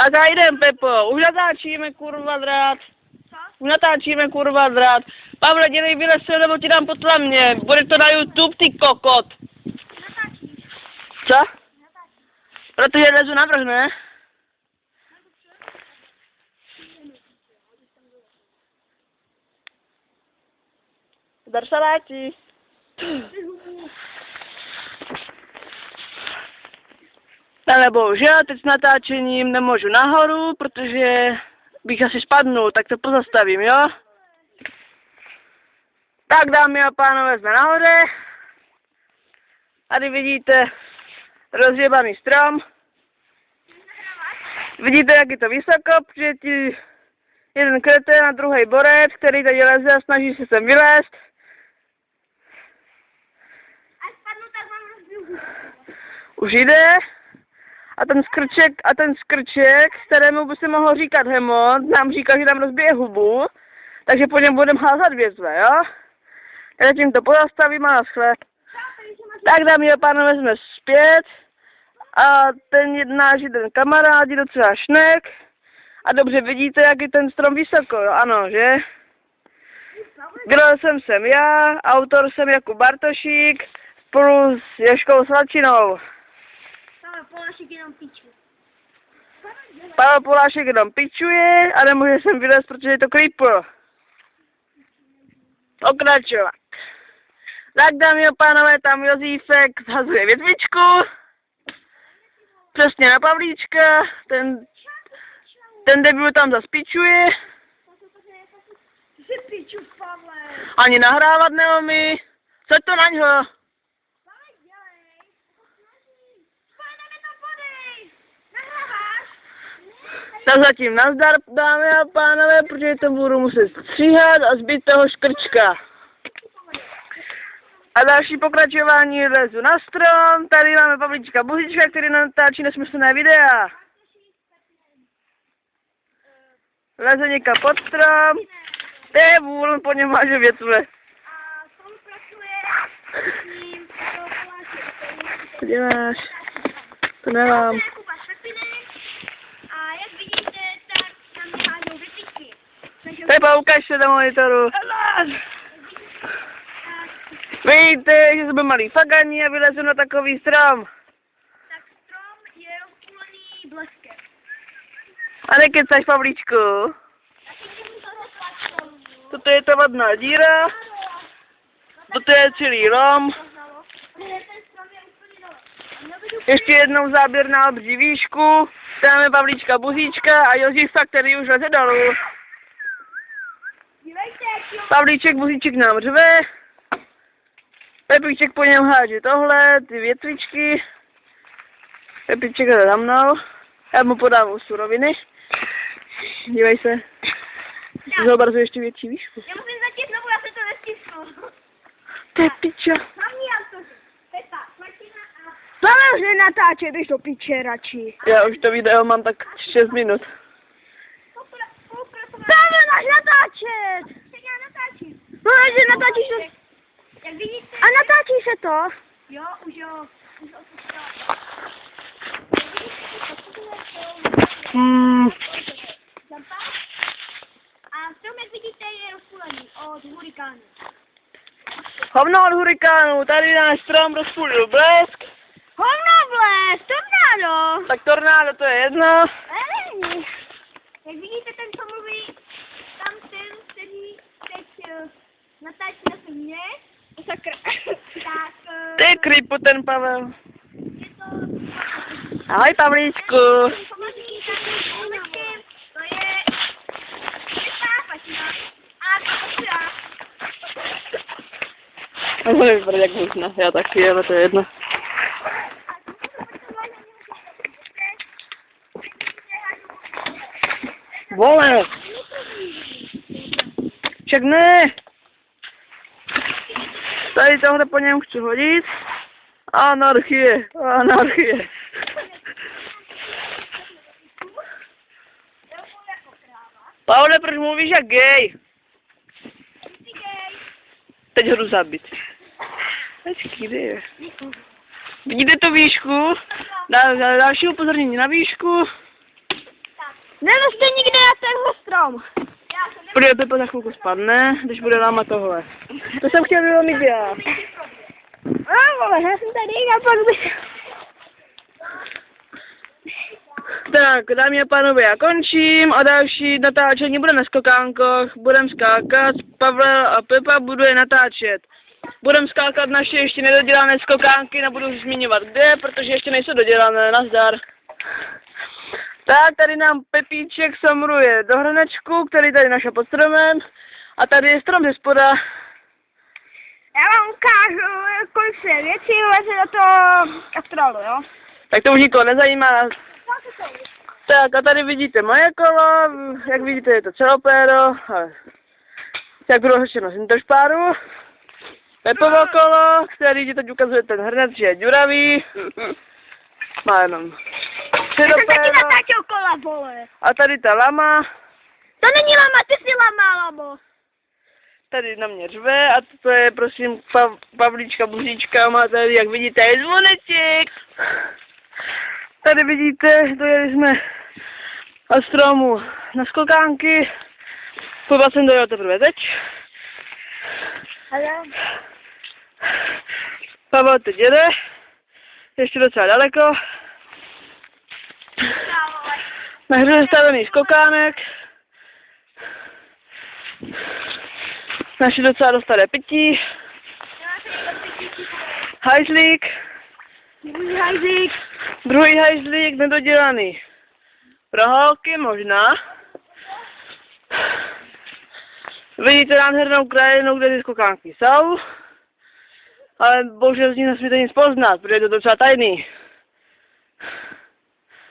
Tak a jdem, Pepo, už natáčíme, kurva, drát. Už natáčíme, kurva, drát. Pavle, dělej vylez se, nebo ti dám po tlamě. Bude to na YouTube, ty kokot. Co? Protože lezu navrh, ne? Dar saláti. Ale bohužel, teď s natáčením nemůžu nahoru, protože bych asi spadnul, tak to pozastavím, jo? Tak, dámy a pánové, jsme nahoře. Tady vidíte rozjebaný strom. Vidíte, jak je to vysoko, protože ti jeden kretén a druhý borec, který tady leze a snaží se sem vylézt. Už jde. A ten skrček, kterému by se mohlo říkat Hemon, nám říká, že nám rozbije hubu, takže po něm budeme házat vězve, jo? Já tím to pozastavím a naschle. Tak, dámy a pánové, jsme zpět. A ten náš jeden kamarád je docela šnek. A dobře vidíte, jak je ten strom vysoko, jo? Ano, že? Kdo jsem já, autor jsem Jakub Bartošík, spolu s Ježkou Slačinou. Pavel Polášek jenom pičuje a nemůže sem vylézt, protože je to creeper. Pokračovat. Tak, dámy a pánové, tam Josífek zhazuje větvičku. Přesně na Pavlíčka. Ten debil tam zas pičuje. Ani nahrávat neumí. Co to na něho? Tak zatím nazdar, dámy a pánové, protože to budu muset stříhat a zbyt toho škrčka. A další pokračování lezu na strom. Tady máme Pavlíčka Buzička, který natáčí nesmyslné videa. Leze někam pod strom. To je vůl, po něm máže větve. Co děláš? To nemám. Pepa, ukaž se do monitoru. Vidíte, že jsme malý fagani a vylezu na takový strom. Tak strom je rozpůlený bleskem. A nekecáš, Pavlíčku. Toto je ta vadná díra. Toto je celý lom. Ještě jednou záběr na obří výšku. Tam je Pavlíčka Buzíčka a Josífa, který už leze dolů. Pavlíček Buzíček nám řve. Pepíček po něm háže tohle, ty větvičky. Pepíček jde za mnou. Já mu podám suroviny. Dívej se. Zobrazu ještě větší výšku. Já musím začít znovu, já se to nestisknu. Pepíča. Hlavní autoři. Pepa, Martina a... Dáme už nenatáčet, když to piče radši. Já už to video mám tak 6 minut. Dáme náš natáčet! Já natáčím. No, že natáčíš to. Jak vidíte... A natáčí se to? Jo, už jo. Už A strom, jak vidíte, je rozpůlený od hurikánu. Hovno od hurikánu, tady náš strom rozpůlil blesk. Hovno bles, tornádo! Tak tornádo to je jedno. Ej. Jak vidíte, ten, co mluví, tam ten, který teď natáčí na mě, Sakra. tak Ty kripu ten Pavel. je to... Ahoj, Pavlíčku. To je... A to já. A bude vypadat jak hůzna, já taky, ale to je jedno. Vole! Však ne! Tady tohle po něm chci hodit. Anarchie, anarchie. Pavle, proč mluvíš jak gay? Teď ho jdu zabít. Hezký, kde je? Vidíte tu výšku? Další upozornění na výšku. Nelezte nikde na tenhle strom. Protože Pepa za chvilku spadne, když bude lámat tohle. To jsem chtěl vylomit já. Vole, já jsem tady a pak bych... Tak, dámy a pánové, já končím a další natáčení bude na skokánkoch. Budem skákat, Pavel a Pepa buduje natáčet. Budem skákat naše ještě nedodělané skokánky, nebudu zmiňovat kde, protože ještě nejsou dodělané, nazdar. Tak, tady nám Pepíček samruje do hrnečku, který tady našel pod stromem. A tady je strom ze spoda. Já vám ukážu, kolik se věcí leze do toho kastrolu, jo? Tak to už nikoho nezajímá. Tak a tady vidíte moje kolo, jak vidíte je to celopéro, jak bylo řečeno z Interspáru. Pepovo kolo, který ti teď ukazuje ten hrnec, že je ďuravý. Má jenom Já jsem taky celopéro. natáčel kola, vole. A tady ta lama, To není lama, ty jsi lama, lamo. tady na mě řve a to je prosím Pavlíčka Buzíčka, má tady, jak vidíte, je zvoneček. Tady vidíte, dojeli jsme od stromu na skokánky. Půjba jsem dojel teprve teď. Ale... Pavel teď jede. Ještě docela daleko. Na hře stavený skokánek. Naši docela dostaré pití. Hajzlík. Hajzík. Druhý hajzlík nedodělaný. Pro holky možná. Vidíte nádhernou krajinu, kde ty skokánky jsou. Ale bohužel z ní nesmíte nic poznat, protože je to docela tajný.